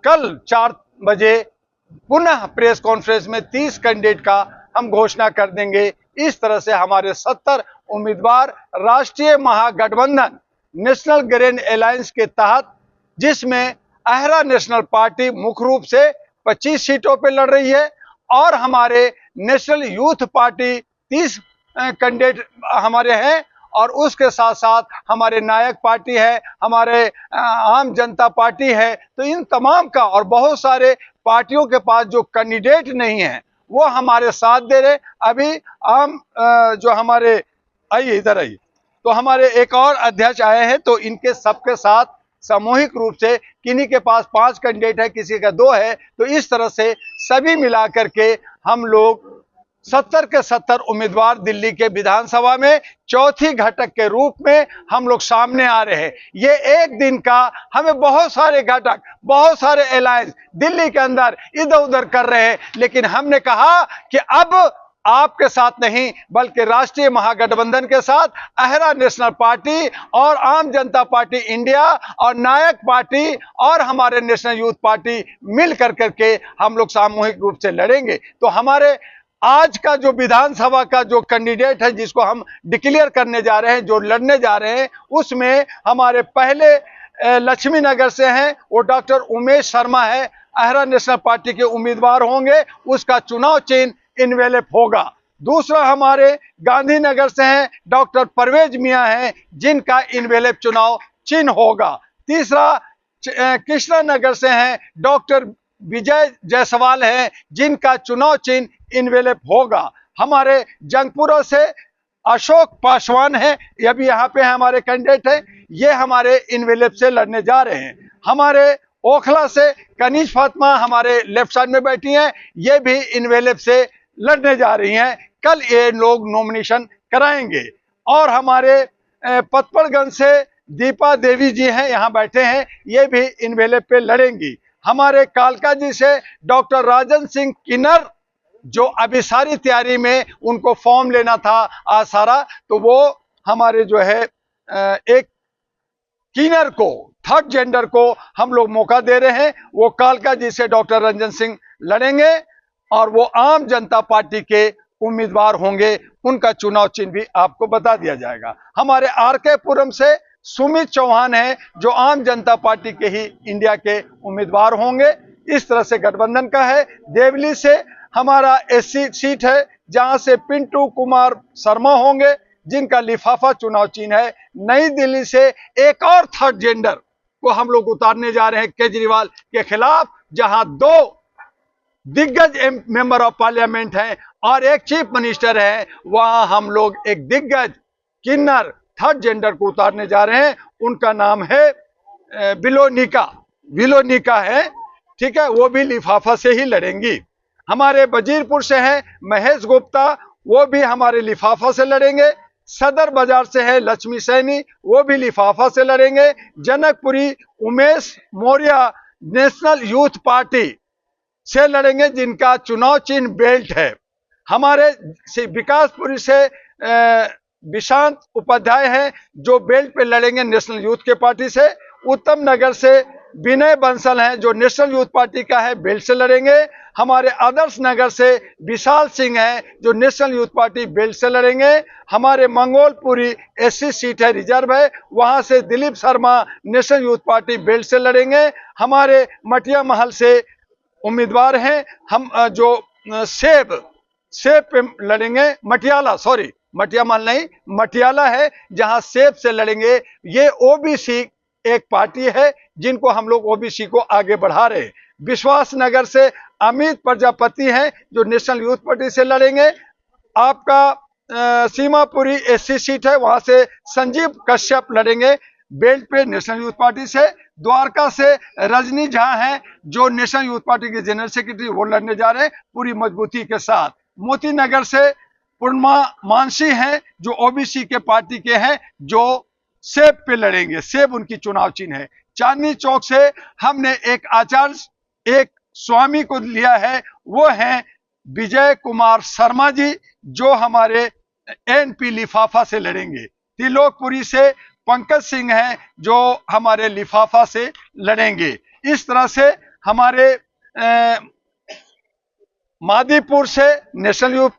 कल 4 बजे पुनः प्रेस कॉन्फ्रेंस में 30 कैंडिडेट का हम घोषणा कर देंगे। इस तरह से हमारे 70 उम्मीदवार राष्ट्रीय महागठबंधन नेशनल ग्रीन अलायंस के तहत, जिसमें अहरा नेशनल पार्टी मुख्य रूप से 25 सीटों पे लड़ रही है और हमारे नेशनल यूथ पार्टी 30 कैंडिडेट हमारे हैं, और उसके साथ साथ हमारे नायक पार्टी है, हमारे आम जनता पार्टी है। तो इन तमाम का और बहुत सारे पार्टियों के पास जो कैंडिडेट नहीं है वो हमारे साथ दे रहे। अभी आम जो हमारे आइए इधर आइए, तो हमारे एक और अध्यक्ष आए हैं, तो इनके सबके साथ सामूहिक रूप से किन्हीं के पास 5 कैंडिडेट है, किसी का 2 है, तो इस तरह से सभी मिलाकर के हम लोग 70 के 70 उम्मीदवार दिल्ली के विधानसभा में चौथी घटक के रूप में हम लोग सामने आ रहे हैं। ये एक दिन का हमें बहुत सारे घटक, बहुत सारे अलायंस दिल्ली के अंदर इधर उधर कर रहे हैं, लेकिन हमने कहा कि अब आपके साथ नहीं बल्कि राष्ट्रीय महागठबंधन के साथ अहरा नेशनल पार्टी और आम जनता पार्टी इंडिया और नायक पार्टी और हमारे नेशनल यूथ पार्टी मिल करके हम लोग सामूहिक रूप से लड़ेंगे। तो हमारे आज का जो विधानसभा का जो कैंडिडेट है जिसको हम डिक्लेयर करने जा रहे हैं, जो लड़ने जा रहे हैं, उसमें हमारे पहले लक्ष्मी नगर से हैं वो डॉक्टर उमेश शर्मा है, अहरा नेशनल पार्टी के उम्मीदवार होंगे, उसका चुनाव चिन्ह इनवेलप होगा। दूसरा हमारे गांधीनगर से हैं डॉक्टर परवेज मियां हैं, जिनका इनवेलप चुनाव चिन्ह होगा। तीसरा कृष्णा नगर से हैं डॉक्टर विजय जायसवाल हैं, जिनका चुनाव चिन्ह इनवेलप होगा। हमारे जंगपुरा से अशोक पासवान है, ये भी यहाँ पे हमारे कैंडिडेट हैं, ये हमारे इनवेलप से लड़ने जा रहे हैं। हमारे ओखला से कनीज फातिमा हमारे लेफ्ट साइड में बैठी हैं, ये भी इनवेलप से लड़ने जा रही हैं। कल ये लोग नॉमिनेशन कराएंगे। और हमारे पतपड़गंज से दीपा देवी जी हैं, यहाँ बैठे हैं, ये भी इनवेलप पे लड़ेंगी। हमारे कालका जी से डॉक्टर राजन सिंह किन्नर, जो अभी सारी तैयारी में उनको फॉर्म लेना था आज सारा, तो वो हमारे जो है एक किन्नर को, थर्ड जेंडर को हम लोग मौका दे रहे हैं। वो कालका जी से डॉक्टर रंजन सिंह लड़ेंगे और वो आम जनता पार्टी के उम्मीदवार होंगे, उनका चुनाव चिन्ह भी आपको बता दिया जाएगा। हमारे आरके पुरम से सुमित चौहान है, जो आम जनता पार्टी के ही इंडिया के उम्मीदवार होंगे। इस तरह से गठबंधन का है। देवली से हमारा एससी सीट है, जहां से पिंटू कुमार शर्मा होंगे, जिनका लिफाफा चुनाव चिन्ह है। नई दिल्ली से एक और थर्ड जेंडर को हम लोग उतारने जा रहे हैं केजरीवाल के खिलाफ, जहां 2 दिग्गज मेंबर ऑफ पार्लियामेंट हैं और एक चीफ मिनिस्टर है, वहां हम लोग एक दिग्गज किन्नर थर्ड जेंडर को उतारने जा रहे हैं। उनका नाम है विलोनिका है, ठीक है, वो भी लिफाफा से ही लड़ेंगी। हमारे वजीरपुर से है महेश गुप्ता, वो भी हमारे लिफाफा से लड़ेंगे। सदर बाजार से है लक्ष्मी सैनी, वो भी लिफाफा से लड़ेंगे। Janakpuri Umesh Maurya national youth party से लड़ेंगे, जिनका चुनाव चिन्ह बेल्ट है। हमारे विकासपुरी से विशांत उपाध्याय हैं, जो बेल्ट पे लड़ेंगे नेशनल यूथ के पार्टी से। उत्तम नगर से विनय बंसल हैं, जो नेशनल यूथ पार्टी का है, बेल्ट से लड़ेंगे। हमारे आदर्श नगर से विशाल सिंह हैं, जो नेशनल यूथ पार्टी बेल्ट से लड़ेंगे। हमारे मंगोलपुरी एससी सीट है, रिजर्व है, वहां से Dilip Sharma national youth party belt से लड़ेंगे। हमारे मटिया महल से उम्मीदवार हैं हम जो सेब पे लड़ेंगे, मटिया महल नहीं, मटियाला है, जहां सेब से लड़ेंगे। ये ओबीसी एक पार्टी है, जिनको हम लोग ओबीसी को आगे बढ़ा रहे हैं। विश्वास नगर से अमित प्रजापति हैं, जो नेशनल यूथ पार्टी से लड़ेंगे। आपका सीमापुरी एससी सीट है, वहां से संजीव कश्यप लड़ेंगे बेल्ट पे नेशनल यूथ पार्टी से। द्वारका से रजनी झा हैं, जो नेशनल यूथ पार्टी के जनरल सेक्रेटरी, वो लड़ने जा रहे हैं पूरी मजबूती के साथ। मोती नगर से पूर्णिमा मानसी हैं, जो ओबीसी के पार्टी के हैं, जो सेब पे लड़ेंगे, सेब उनकी चुनाव चिन्ह है। चांदनी चौक से हमने एक आचार्य एक स्वामी को लिया है, वो हैं विजय कुमार शर्मा जी, जो हमारे एनपी लिफाफा से लड़ेंगे। त्रिलोकपुरी से पंकज सिंह हैं, जो हमारे लिफाफा से लड़ेंगे। इस तरह से हमारे मादीपुर से नेशनल यूथ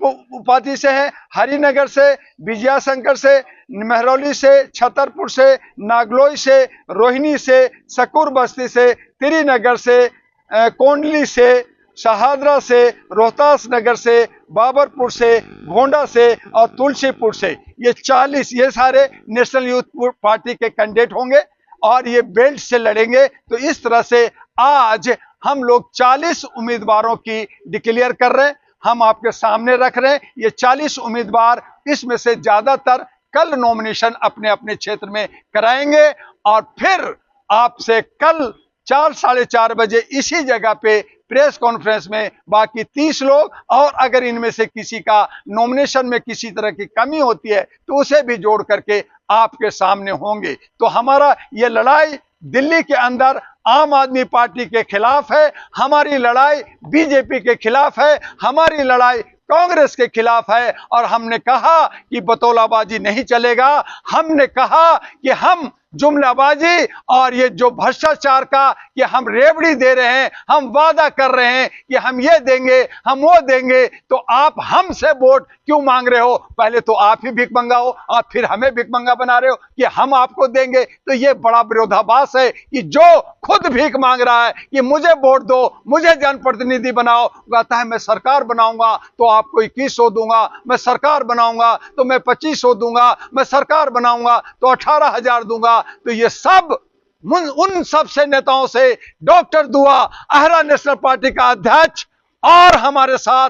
पार्टी से है, हरिनगर से, विजयाशंकर से, महरौली से, छतरपुर से, नागलोई से, रोहिणी से, सकूर बस्ती से, त्रिनगर से, कोंडली से, शहादरा से, रोहतास नगर से, बाबरपुर से, गोंडा से और तुलसीपुर से। ये 40 ये सारे नेशनल यूथ पार्टी के कैंडिडेट होंगे और ये बेल्ट से लड़ेंगे। तो इस तरह से आज हम लोग 40 उम्मीदवारों की डिक्लेयर कर रहे हैं, हम आपके सामने रख रहे हैं। ये 40 उम्मीदवार, इसमें से ज्यादातर कल नॉमिनेशन अपने अपने क्षेत्र में कराएंगे और फिर आपसे कल 4 साढ़े 4 बजे इसी जगह पे प्रेस कॉन्फ्रेंस में बाकी 30 लोग, और अगर इनमें से किसी का नॉमिनेशन में किसी तरह की कमी होती है तो उसे भी जोड़ करके आपके सामने होंगे। तो हमारा ये लड़ाई दिल्ली के अंदर आम आदमी पार्टी के खिलाफ है, हमारी लड़ाई बीजेपी के खिलाफ है, हमारी लड़ाई कांग्रेस के खिलाफ है। और हमने कहा कि बतौलाबाजी नहीं चलेगा, हमने कहा कि हम जुमलाबाजी और ये जो भ्रष्टाचार का कि हम रेवड़ी दे रहे हैं, हम वादा कर रहे हैं कि हम ये देंगे हम वो देंगे, तो आप हमसे वोट क्यों मांग रहे हो? पहले तो आप ही भिखमंगा हो, आप फिर हमें भिखमंगा बना रहे हो कि हम आपको देंगे। तो ये बड़ा विरोधाभास है कि जो खुद भीख मांग रहा है कि मुझे वोट दो, मुझे जनप्रतिनिधि बनाओ, कहता है मैं सरकार बनाऊंगा तो आपको 2100 दूंगा, मैं सरकार बनाऊंगा तो मैं 2500 दूंगा, मैं सरकार बनाऊंगा तो 18,000 दूंगा। तो ये सब उन सब से नेताओं से डॉक्टर दुआ, आहरा नेशनल पार्टी का अध्यक्ष, और हमारे साथ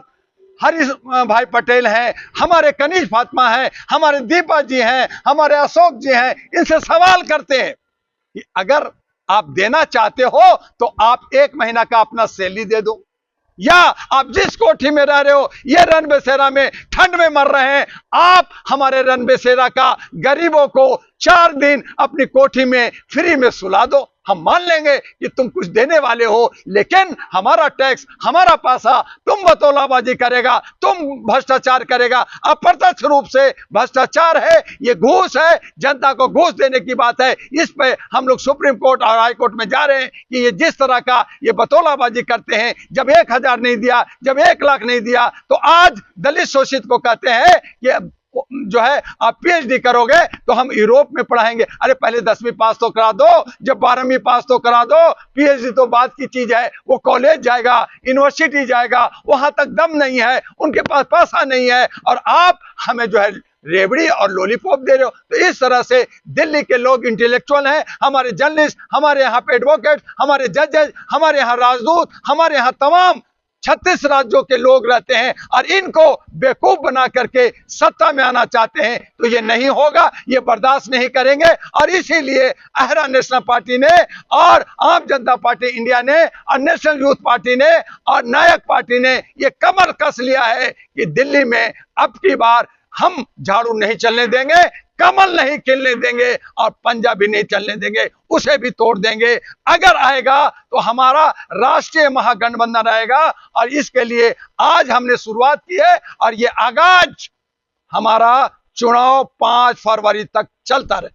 हरीश भाई पटेल हैं, हमारे कनीज फातिमा हैं, हमारे दीपा जी हैं, हमारे अशोक जी हैं, इनसे सवाल करते हैं कि अगर आप देना चाहते हो तो आप 1 महीना का अपना सैलरी दे दो, या आप जिस कोठी में रह रहे हो, ये रन बसेरा में ठंड में मर रहे हैं, आप हमारे रन बसेरा का गरीबों को 4 दिन अपनी कोठी में फ्री में सुला दो। हम मान लेंगे कि तुम कुछ देने वाले हो, लेकिन हमारा टैक्स, हमारा पैसा तुम बतौलाबाजी करेगा, तुम भ्रष्टाचार करेगा। अप्रत्यक्ष रूप से भ्रष्टाचार है, ये घूस है, जनता को घूस देने की बात है। इस पे हम लोग सुप्रीम कोर्ट और हाई कोर्ट में जा रहे हैं कि ये जिस तरह का ये बतौलाबाजी करते हैं, जब 1000 नहीं दिया, जब 1 लाख नहीं दिया, तो आज दलित शोषित को कहते हैं कि जो है आप पीएचडी करोगे तो हम यूरोप में पढ़ाएंगे। अरे पहले 10वीं पास तो करा दो, जब 12वीं पास तो करा दो, पीएचडी तो बात की चीज है। वो कॉलेज जाएगा, यूनिवर्सिटी जाएगा, वहां तक दम नहीं है, उनके पास पैसा नहीं है, और आप हमें जो है रेवड़ी और लॉलीपॉप दे रहे हो। तो इस तरह से दिल्ली के लोग इंटेलेक्चुअल हैं, हमारे जर्नलिस्ट, हमारे यहाँ पे एडवोकेट, हमारे जजेज, हमारे यहाँ राजदूत, हमारे यहाँ तमाम 36 राज्यों के लोग रहते हैं, और इनको बेवकूफ बना करके सत्ता में आना चाहते हैं। तो ये नहीं होगा, ये बर्दाश्त नहीं करेंगे। और इसीलिए आहरा नेशनल पार्टी ने और आम जनता पार्टी इंडिया ने और नेशनल यूथ पार्टी ने और नायक पार्टी ने ये कमर कस लिया है कि दिल्ली में अब की बार हम झाड़ू नहीं चलने देंगे, कमल नहीं खिलने देंगे, और पंजा भी नहीं चलने देंगे, उसे भी तोड़ देंगे। अगर आएगा तो हमारा राष्ट्रीय महागठबंधन आएगा, और इसके लिए आज हमने शुरुआत की है, और ये आगाज हमारा चुनाव 5 फरवरी तक चलता रहे।